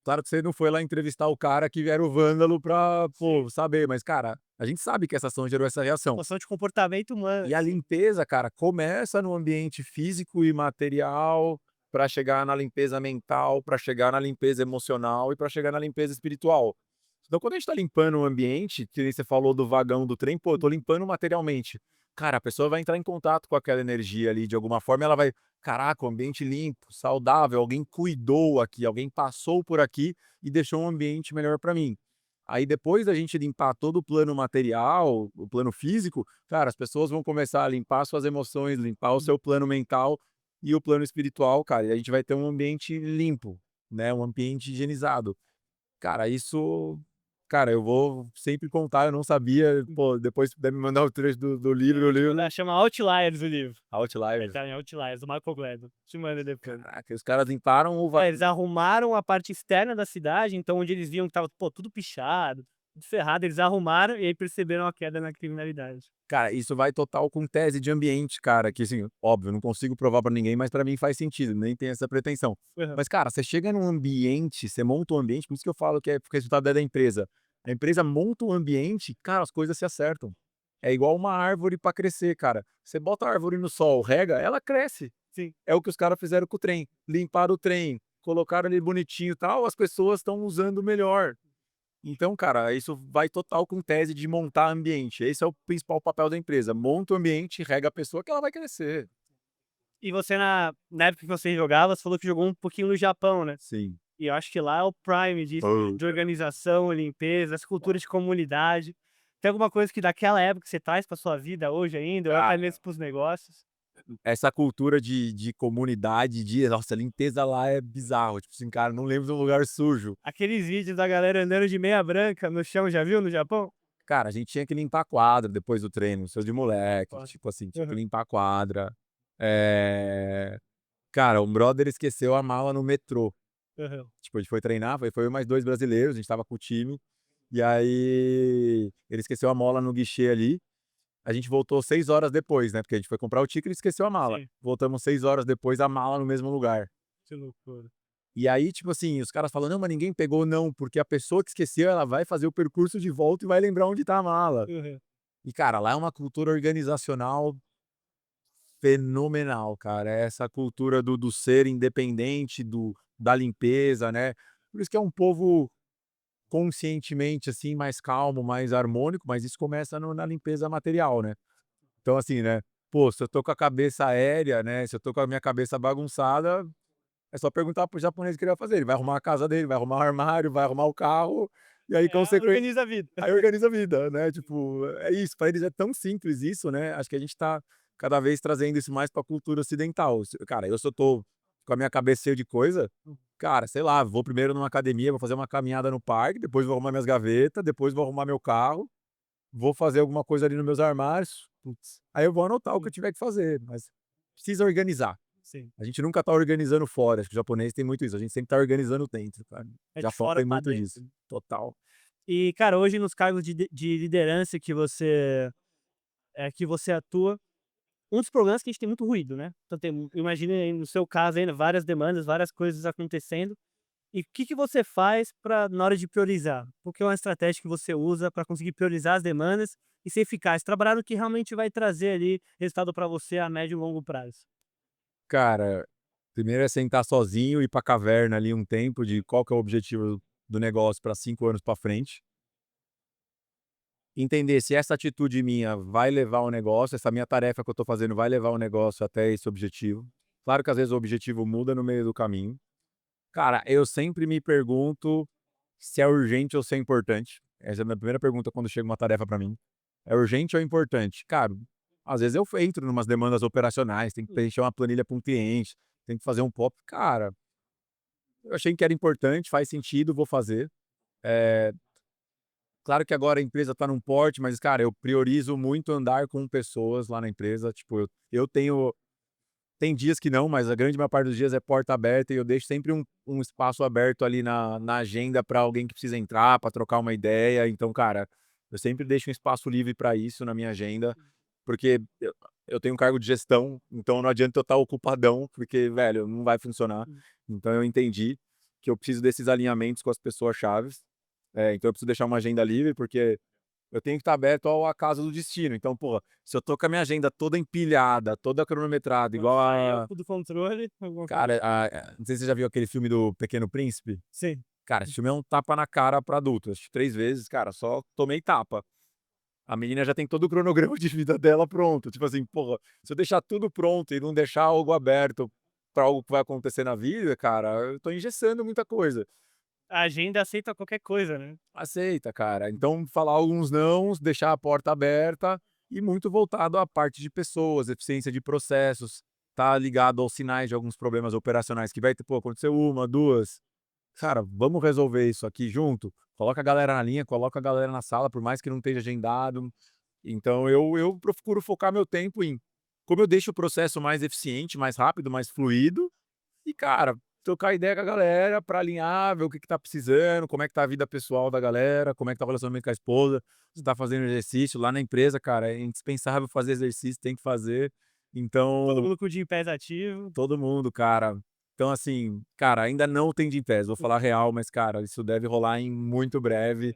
Claro que você não foi lá entrevistar o cara que era o vândalo pra, Sim. pô, saber, mas, cara, a gente sabe que essa ação gerou essa reação. Noção de comportamento humano, E a sim. limpeza, cara, começa no ambiente físico e material, pra chegar na limpeza mental, pra chegar na limpeza emocional e pra chegar na limpeza espiritual. Então, quando a gente tá limpando o ambiente, que nem você falou do vagão do trem, pô, eu tô limpando materialmente. Cara, a pessoa vai entrar em contato com aquela energia ali de alguma forma, ela vai: "Caraca, o ambiente limpo, saudável, alguém cuidou aqui, alguém passou por aqui e deixou um ambiente melhor pra mim". Aí depois da gente limpar todo o plano material, o plano físico, cara, as pessoas vão começar a limpar suas emoções, limpar o seu plano mental e o plano espiritual, cara, e a gente vai ter um ambiente limpo, né, um ambiente higienizado. Cara, isso cara, eu vou sempre contar, eu não sabia, pô, depois se puder me mandar o trecho do livro, eu leio, né. Chama Outliers o livro. Ele Outliers. tá em Outliers, do Michael Gladwell. Te mando depois. Caraca, os caras limparam o va Eles arrumaram a parte externa da cidade, então onde eles viam que estava, pô, tudo pichado, tudo ferrado, eles arrumaram e aí perceberam a queda na criminalidade. cara, isso vai total com tese de ambiente, cara, que assim, óbvio, eu não consigo provar pra ninguém, mas pra mim faz sentido, nem tenho essa pretensão. Aham. Mas, cara, você chega num ambiente, você monta um ambiente, por isso que eu falo que é porque o resultado é da empresa. A empresa monta um ambiente, cara, as coisas se acertam. É igual uma árvore pra crescer, cara. Você bota a árvore no sol, rega, ela cresce. Sim. É o que os caras fizeram com o trem. Limparam o trem, colocaram ele bonitinho e tal, as pessoas estão usando melhor. Então, cara, isso vai total com tese de montar ambiente. Esse é o principal papel da empresa. Monta o ambiente, rega a pessoa que ela vai crescer. E você na época que você jogava, você falou que jogou um pouquinho no Japão, né. Sim. E eu acho que lá é o prime disso, de Puta. organização, limpeza, essa cultura de comunidade. Tem alguma coisa que daquela época você traz pra sua vida hoje ainda, ou até Cara, mesmo para os negócios? essa cultura de comunidade, de nossa, a limpeza lá é bizarro. Tipo assim, cara, não lembro de um lugar sujo. Aqueles vídeos da galera andando de meia branca no chão, já viu no Japão? Cara, a gente tinha que limpar a quadra depois do treino, seu de moleque, Foda. tipo assim, tinha que Aham, limpar a quadra. Eh, cara, um brother esqueceu a mala no metrô. aham. Tipo, a gente foi treinar, foi eu e mais 2 brasileiros, a gente estava com o time, e aí ele esqueceu a mala no guichê ali, a gente voltou 6 horas depois, né, porque a gente foi comprar o ticket e esqueceu a mala. Sim, Voltamos 6 horas depois, a mala no mesmo lugar. que loucura. E aí, tipo assim, os caras falam: "Não, mas ninguém pegou não, porque a pessoa que esqueceu, ela vai fazer o percurso de volta e vai lembrar onde tá a mala". Aham. E cara, lá é uma cultura organizacional fenomenal, cara, é essa cultura do ser independente, da limpeza, né. Por isso que é um povo conscientemente, assim, mais calmo, mais harmônico, mas isso começa no na limpeza material, né. Então, assim, né, pô, se eu tô com a cabeça aérea, né, se eu tô com a minha cabeça bagunçada, é só perguntar para o japonês o que ele vai fazer, ele vai arrumar a casa dele, vai arrumar o armário, vai arrumar o carro, e aí consequente Organiza a vida. aí organiza a vida, né, tipo, é isso, pra eles é tão simples isso, né, acho que a gente tá cada vez trazendo isso mais pra cultura ocidental. Se cara, eu se eu tô com a minha cabeça cheia de coisa, cara, sei lá, vou primeiro numa academia, vou fazer uma caminhada no parque, depois vou arrumar minhas gavetas, depois vou arrumar meu carro, vou fazer alguma coisa ali nos meus armários, putz, aí eu vou anotar o que eu tiver que fazer, mas precisa organizar. Sim, A gente nunca tá organizando fora, acho que o japonês tem muito isso, a gente sempre tá organizando dentro, cara. é de Japão fora tem pra muito disso, dentro. total. E, cara, hoje nos cargos de liderança que você atua, um dos problemas é que a gente tem muito ruído, né. Então imagina aí no seu caso ainda várias demandas, várias coisas acontecendo. E o que você faz pra na hora de priorizar? Qual que é uma estratégia que você usa para conseguir priorizar as demandas e ser eficaz, trabalhar no que realmente vai trazer ali resultado para você a médio e longo prazo? Cara, primeiro é sentar sozinho, ir pra caverna ali um tempo de qual que é o objetivo do negócio para 5 anos para frente. Entender se essa atitude minha vai levar o negócio, essa minha tarefa que eu tô fazendo vai levar o negócio até esse objetivo. Claro que às vezes o objetivo muda no meio do caminho. Cara, eu sempre me pergunto se é urgente ou se é importante. Essa é a minha primeira pergunta quando chega uma tarefa para mim. É urgente ou é importante? Cara, às vezes eu entro em umas demandas operacionais, tem que Hum, preencher uma planilha para um cliente, tem que fazer um POP. Cara, eu achei que era importante, faz sentido, vou fazer. Eh, claro que agora a empresa está num porte, mas, cara, eu priorizo muito andar com pessoas lá na empresa. Tipo, eu tenho. Tem dias que não, mas a grande maior parte dos dias é porta aberta e eu deixo sempre um espaço aberto ali na agenda para alguém que precisa entrar, para trocar uma ideia. Então, cara, eu sempre deixo um espaço livre para isso na minha agenda, porque eu tenho um cargo de gestão, então não adianta eu estar ocupadão, porque, velho, não vai funcionar. hum. Então eu entendi que eu preciso desses alinhamentos com as pessoas chaves. Então eu preciso deixar uma agenda livre, porque eu tenho que estar aberto ao acaso do destino. Então, porra, se eu tô com a minha agenda toda empilhada, toda cronometrada, Quando igual saiu a do controle, alguma coisa. cara, não sei se você já viu aquele filme do Pequeno Príncipe. Sim. Cara, esse filme é um tapa na cara pra adulto. Assisti 3 vezes, cara, só tomei tapa. A menina já tem todo o cronograma de vida dela pronto. Tipo assim, porra, se eu deixar tudo pronto e não deixar algo aberto pra algo que vai acontecer na vida, cara, eu tô engessando muita coisa. A agenda aceita qualquer coisa, né. Aceita, cara. Então falar alguns nãos, deixar a porta aberta e muito voltado à parte de pessoas, eficiência de processos, tá ligado aos sinais de alguns problemas operacionais que vai ter, pô, aconteceu uma, 2, cara, vamos resolver isso aqui junto? Coloca a galera na linha, coloca a galera na sala, por mais que não esteja agendado. Então eu procuro focar meu tempo em como eu deixo o processo mais eficiente, mais rápido, mais fluido e, cara, trocar ideia com a galera pra alinhar, ver o que que tá precisando, como é que tá a vida pessoal da galera, como é que tá o relacionamento com a esposa, se tá fazendo exercício. Lá na empresa, cara, é indispensável fazer exercício, tem que fazer. Todo Então, mundo com o Gympass ativo. todo mundo, cara. Então, assim, cara, ainda não tem Gympass, vou falar real, mas, cara, isso deve rolar em muito breve.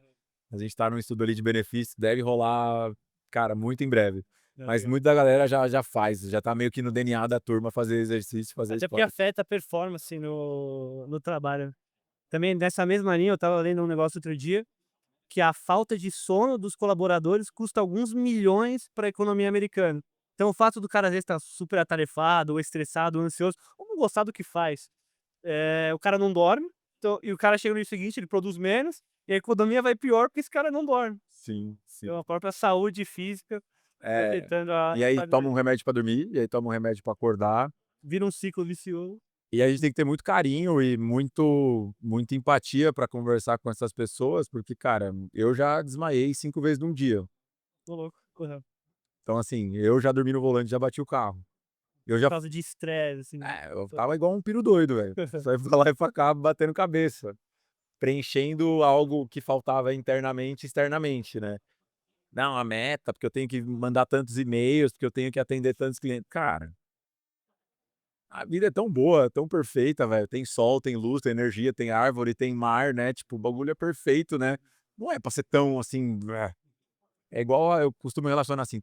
A gente tá num estudo ali de benefício, deve rolar, cara, muito em breve. Não, Mas legal. muita galera já faz, já tá meio que no DNA da turma fazer exercício, fazer Até porque esporte. afeta a performance no trabalho, né. Também nessa mesma linha, eu estava lendo um negócio outro dia, que a falta de sono dos colaboradores custa alguns milhões para a economia americana. Então o fato do cara às vezes estar super atarefado, ou estressado, ou ansioso, ou não gostar do que faz, o cara não dorme, então e o cara chega no dia seguinte, ele produz menos, e a economia vai pior porque esse cara não dorme. Sim, sim. Então a própria saúde física É. afetando a E aí toma qualidade. um remédio pra dormir, e aí toma um remédio pra acordar, Vira um ciclo vicioso. e a gente tem que ter muito carinho e muita empatia pra conversar com essas pessoas, porque, cara, eu já desmaiei 5 vezes num dia. Tô louco. Aham. Então, assim, eu já dormi no volante, já bati o carro. Eu Por já causa de estresse, assim. eu tava igual um piro doido, velho. Só ia pra lá e pra cá batendo cabeça, preenchendo algo que faltava internamente, externamente, né. Não, a meta, porque eu tenho que mandar tantos e-mails, porque eu tenho que atender tantos clientes. Cara, a vida é tão boa, tão perfeita, velho. Tem sol, tem luz, tem energia, tem árvore, tem mar, né, tipo, o bagulho é perfeito, né. Não é pra ser tão assim, é igual eu costumo relacionar assim,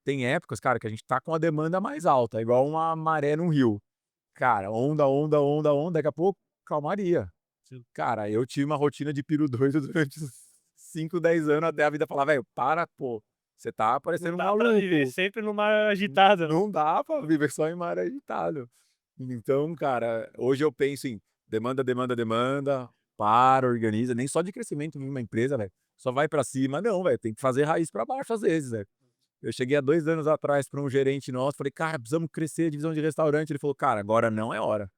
tem épocas, cara, que a gente tá com a demanda mais alta, é igual uma maré num rio. Cara, onda, onda, onda, onda, daqui a pouco, calmaria. Sim. Cara, eu tive uma rotina de piro doido durante uns 5, 10 anos até a vida falar: "Velho, para, pô, você tá Não parecendo um dá pra viver maluco". sempre no mar agitado, né. Não dá pra viver só em mar agitado. Então, cara, hoje eu penso em demanda, demanda, demanda, para, organiza, nem só de crescimento em uma empresa, velho, só vai pra cima, não, velho, tem que fazer raiz pra baixo às vezes, velho. Eu cheguei há 2 anos atrás pra um gerente nosso, falei: "Cara, precisamos crescer a divisão de restaurante", ele falou: "Cara, agora não é hora,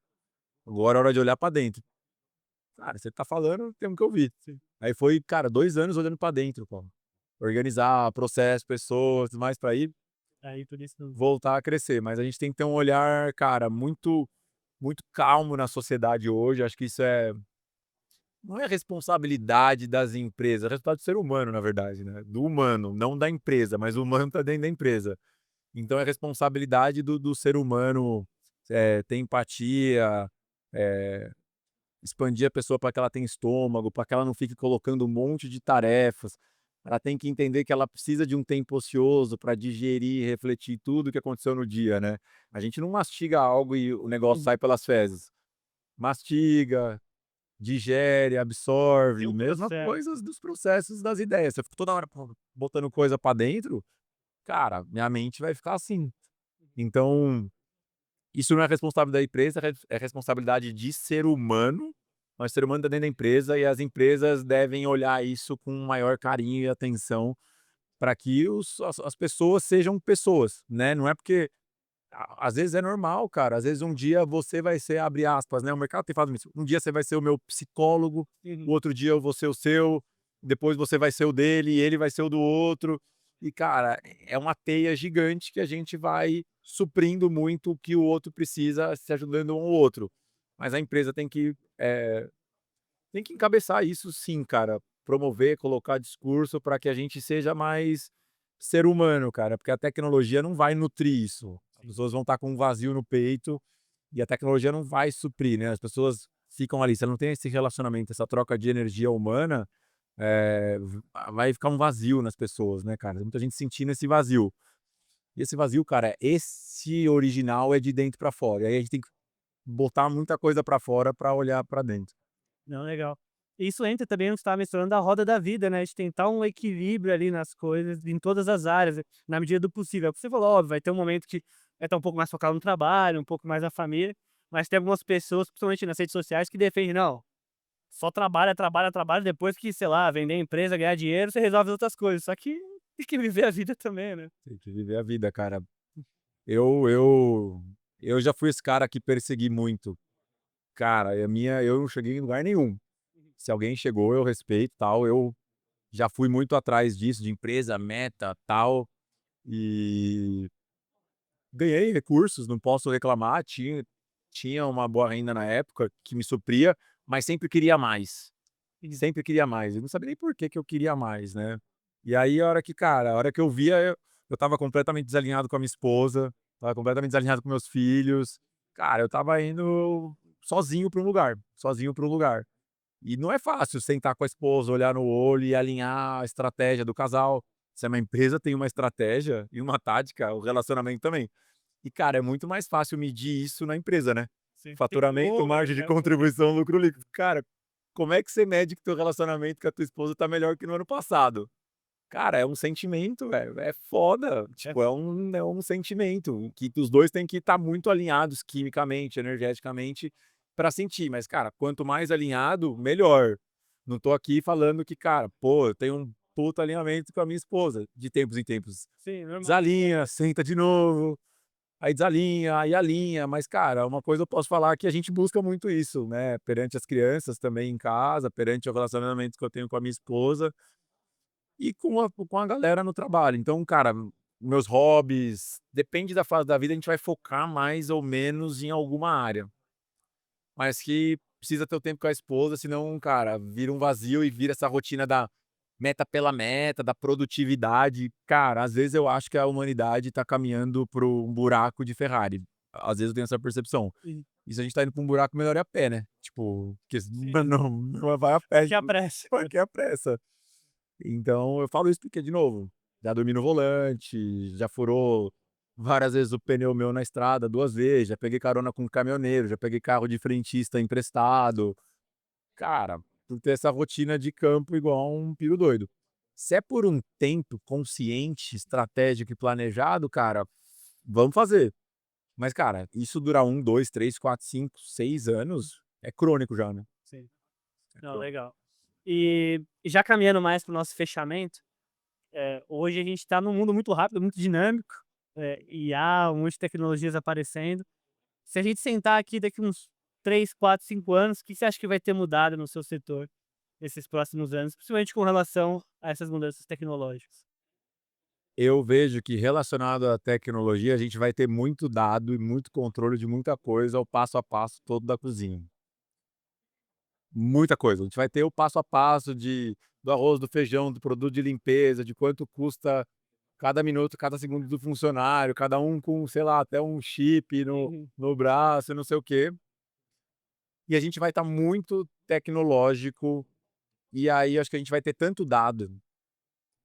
agora é hora de olhar pra dentro". Cara, você tá falando, temos que ouvir. Sim. Aí foi, cara, 2 anos olhando pra dentro, pô. Organizar processo, pessoas, tudo mais pra ir Aí por isso não. voltar a crescer, mas a gente tem que ter um olhar, cara, muito calmo na sociedade hoje, acho que isso não é responsabilidade das empresas, é resultado do ser humano, na verdade, né, do humano, não da empresa, mas o humano tá dentro da empresa. Então é responsabilidade do ser humano, ter empatia, eh, expandir a pessoa para que ela tenha estômago, para que ela não fique colocando um monte de tarefas. Ela tem que entender que ela precisa de um tempo ocioso para digerir e refletir tudo o que aconteceu no dia, né. A gente não mastiga algo e o negócio Uhum. sai pelas fezes. Mastiga, digere, absorve, Tem um mesma processo. coisa dos processos das ideias. Se eu fico toda hora botando coisa para dentro, cara, minha mente vai ficar assim. Então isso não é responsabilidade da empresa, é responsabilidade de ser humano, mas ser humano está dentro da empresa e as empresas devem olhar isso com maior carinho e atenção para que as pessoas sejam pessoas, né, não é porque às vezes é normal, cara, às vezes um dia você vai ser, abre aspas, né, o mercado tem falado isso, um dia você vai ser o meu psicólogo, o Uhum. outro dia eu vou ser o seu, depois você vai ser o dele e ele vai ser o do outro. E, cara, é uma teia gigante que a gente vai suprindo muito o que o outro precisa, se ajudando um ao outro. Mas a empresa tem que encabeçar isso sim, cara, promover, colocar discurso para que a gente seja mais ser humano, cara, porque a tecnologia não vai nutrir isso. As Sim. pessoas vão estar com um vazio no peito e a tecnologia não vai suprir, né, as pessoas ficam ali, você não tem esse relacionamento, essa troca de energia humana, vai ficar um vazio nas pessoas, né, cara, muita gente sentindo esse vazio. E esse vazio, cara, esse original é de dentro pra fora, e aí a gente tem que botar muita coisa pra fora pra olhar pra dentro. Não, legal. Isso entra também no que você estava mencionando da roda da vida, né, de tentar um equilíbrio ali nas coisas, em todas as áreas, né, na medida do possível. É o que você falou, óbvio, vai ter um momento que vai estar um pouco mais focado no trabalho, um pouco mais na família, mas tem algumas pessoas, principalmente nas redes sociais, que defendem: "Não, só trabalha, trabalha, trabalha, depois que, sei lá, vender a empresa, ganhar dinheiro, você resolve outras coisas. Só que tem que viver a vida também, né. Tem que viver a vida, cara. Eu eu eu já fui esse cara que persegui muito. Cara, eu não cheguei em lugar nenhum. Se alguém chegou, eu respeito, tal. Eu já fui muito atrás disso, de empresa, meta, tal, e ganhei recursos, não posso reclamar, tinha uma boa renda na época que me supria, mas sempre queria mais, Uhum. sempre queria mais. Eu não sabia nem por que que eu queria mais, né. E aí a hora que, cara, a hora que eu via, eu estava completamente desalinhado com a minha esposa, estava completamente desalinhado com meus filhos. Cara, eu estava indo sozinho para um lugar. E não é fácil sentar com a esposa, olhar no olho e alinhar a estratégia do casal. Se é uma empresa, tem uma estratégia e uma tática, o relacionamento também. E, cara, é muito mais fácil medir isso na empresa, né. Sim. Tem Faturamento, números, margem de né. contribuição, lucro líquido. Cara, como é que você mede que teu relacionamento com a tua esposa tá melhor que no ano passado? Cara, é um sentimento, velho, é foda. É, Tipo, é um sentimento que os 2 têm que estar muito alinhados quimicamente, energeticamente, pra sentir. Mas, cara, quanto mais alinhado, melhor. Não tô aqui falando que, cara, pô, eu tenho um puta alinhamento com a minha esposa, de tempos em tempos. sim, normal. Desalinha, senta de novo, aí desalinha, aí alinha. Mas, cara, uma coisa eu posso falar que a gente busca muito isso, né, perante as crianças também em casa, perante o relacionamento que eu tenho com a minha esposa. E com a galera no trabalho. Então, cara, meus hobbies, depende da fase da vida, a gente vai focar mais ou menos em alguma área. Mas que precisa ter o tempo com a esposa, senão, cara, vira um vazio e vira essa rotina da meta pela meta, da produtividade. Cara, às vezes eu acho que a humanidade tá caminhando para um buraco de Ferrari. Às vezes eu tenho essa percepção. Sim, E se a gente tá indo pra um buraco, melhor ir a pé, né? Tipo, porque sim. não vai a pé, Que a pressa. porque é a pressa. Então eu falo isso porque, de novo, já dormi no volante, já furou várias vezes o pneu meu na estrada, 2 vezes, já peguei carona com caminhoneiro, já peguei carro de frentista emprestado. Cara, por ter essa rotina de campo igual um piro doido. Se é por um tempo consciente, estratégico e planejado, cara, vamos fazer. Mas, cara, isso durar 1, 2, 3, 4, 5, 6 anos, é crônico já, né. Sim. É Não, crônico. legal. E já caminhando mais para o nosso fechamento, hoje a gente está num mundo muito rápido, muito dinâmico, IA, um monte de tecnologias aparecendo. Se a gente sentar aqui daqui uns 3, 4, 5 anos, o que você acha que vai ter mudado no seu setor nesses próximos anos, principalmente com relação a essas mudanças tecnológicas? Eu vejo que relacionado à tecnologia, a gente vai ter muito dado e muito controle de muita coisa, o passo a passo todo da cozinha. Muita coisa. A gente vai ter o passo a passo do arroz, do feijão, do produto de limpeza, de quanto custa cada minuto, cada segundo do funcionário, cada um com, sei lá, até um chip Uhum. no braço, não sei o quê. E a gente vai estar muito tecnológico, e aí acho que a gente vai ter tanto dado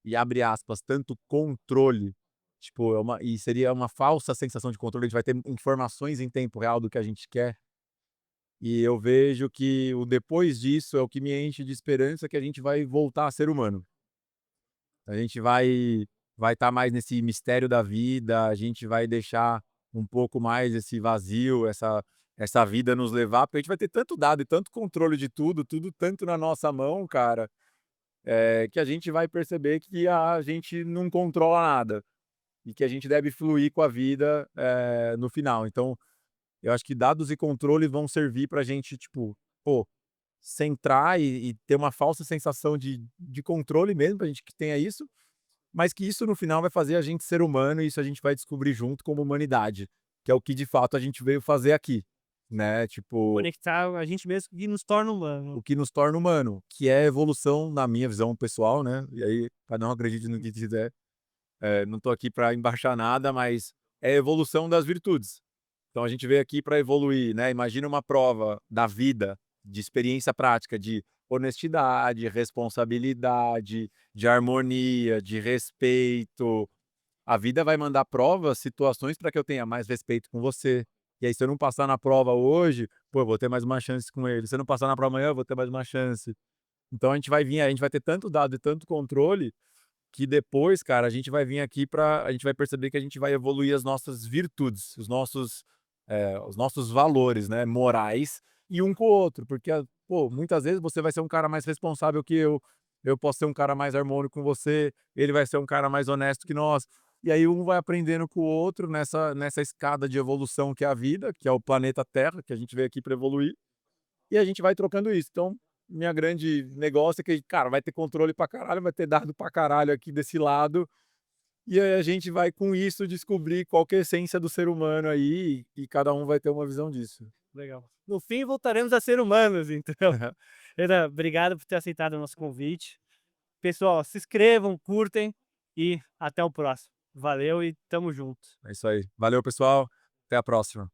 e, abre aspas, tanto controle, tipo, seria uma falsa sensação de controle, a gente vai ter informações em tempo real do que a gente quer, e eu vejo que o depois disso é o que me enche de esperança que a gente vai voltar a ser humano. A gente vai estar mais nesse mistério da vida, a gente vai deixar um pouco mais esse vazio, essa vida nos levar, porque a gente vai ter tanto dado e tanto controle de tudo, tudo tanto na nossa mão, cara, que a gente vai perceber que a gente não controla nada, e que a gente deve fluir com a vida, no final. Então, eu acho que dados e controle vão servir pra gente, tipo, pô, centrar e ter uma falsa sensação de controle mesmo, pra gente que tenha isso, mas que isso no final vai fazer a gente ser humano e isso a gente vai descobrir junto como humanidade, que é o que de fato a gente veio fazer aqui, né, tipo, Conectar a gente mesmo e nos torna humano. o que nos torna humano, que é a evolução na minha visão pessoal, né, e aí cada um acredite no que quiser. Não tô aqui para embaixar nada, mas é a evolução das virtudes. Então a gente veio aqui para evoluir, né, imagina uma prova da vida, de experiência prática, de honestidade, responsabilidade, de harmonia, de respeito. A vida vai mandar provas, situações para que eu tenha mais respeito com você. E aí se eu não passar na prova hoje, pô, eu vou ter mais uma chance com ele. Se eu não passar na prova amanhã, eu vou ter mais uma chance. Então a gente vai ter tanto dado e tanto controle que depois, cara, a gente vai vir aqui a gente vai perceber que a gente vai evoluir as nossas virtudes, os nossos valores, né, morais, e um com o outro, porque Pô, muitas vezes você vai ser um cara mais responsável que eu posso ser um cara mais harmônico com você, ele vai ser um cara mais honesto que nós. E aí um vai aprendendo com o outro nessa escada de evolução que é a vida, que é o planeta Terra, que a gente veio aqui para evoluir, e a gente vai trocando isso. Então, minha grande negócio é que, cara, vai ter controle pra caralho, vai ter dado pra caralho aqui desse lado, e aí a gente vai com isso descobrir qual que é a essência do ser humano aí, e cada um vai ter uma visão disso. Legal. No fim, voltaremos a ser humanos, então. Renan, obrigado por ter aceitado o nosso convite. Pessoal, se inscrevam, curtem e até o próximo. Valeu e tamo junto. É isso aí. Valeu, pessoal. Até a próxima.